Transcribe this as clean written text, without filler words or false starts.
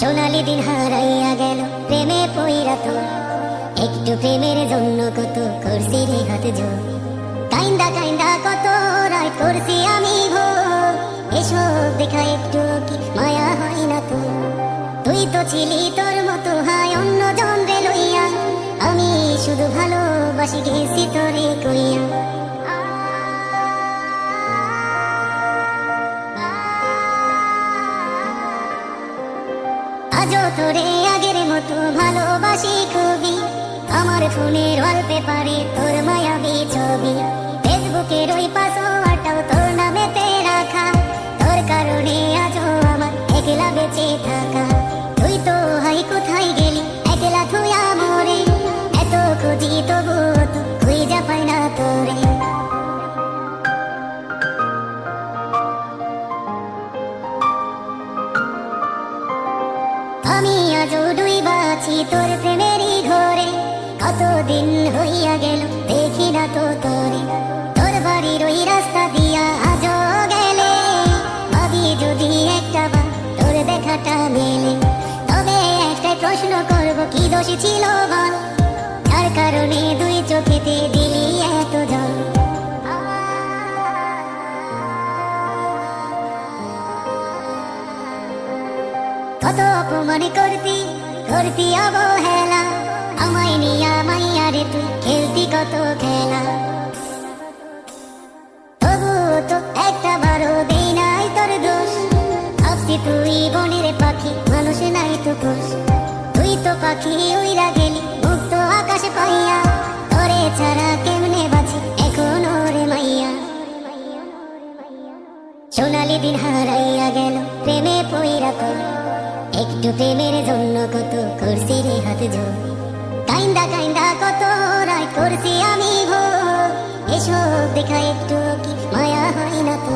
সোনালি দিন হারাইয়া গেল প্রেমে পইরা তো একটু প্রেমের জন্য কত করছি রে হাত জোর কাইন্দা কাইন্দা কত রায় করছি আমি ভোর এসব দেখা একটু কি মায়া হয় না তো তুই তো ছিলি তোর মতো হায় অন্য জন রে লইয়া আমি শুধু ভালোবাসি গেছি তোরে কইয়া আজও তোরে আগের মতো ভালোবাসি খুবই আমার ফোনের ওয়ালপেপারে তোর মায়াবী ছবি ফেসবুকের ওই পাসওয়ার্ডটাও তোর নামেতে রাখা তোর কারণে আজও আমার একলা বেঁচে থাকা তুই তো হাই কোথায় গেলি একলা থুয়া মরে এত খুঁজি তবু তো খুঁজা পাই না তোরে আমি আজও ডুইবা আছি তোর প্রেমেরই ঘরে কতদিন হইয়া গেল দেখি না তো তোরে তোর বাড়ির ওই রাস্তা দিয়া আজও গেলে ভাবি যদি একটা বার তোর দেখাটা মেলে তবে একটাই প্রশ্ন করব কি দোষী ছিল বল যার কারণে দুই চোখেতে দিলি এত জল কত অপমান করতি করতি অবহেলা আমায় নিয়া মাইয়া রে তুই খেলতি কত খেলা তবু তো একটা বারো দেই নাই তোর দোষ ভাবছি তুই বনের পাখি মানুষ নাই তো কোষ তুই তো পাখি উইরা গেলি মুক্ত আকাশ পাইয়া তোরে ছাড়া কেমনে বাঁচি এখন ওরে মাইয়া সোনালি দিন হারাইয়া গেল প্রেমে পইরা তোর একটু প্রেমের জন্য কত করছি রে হাত জোর কাইন্দা কাইন্দা কত রায় করছি আমি ভোর এসব দেখা একটু কি মায়া হয় না তো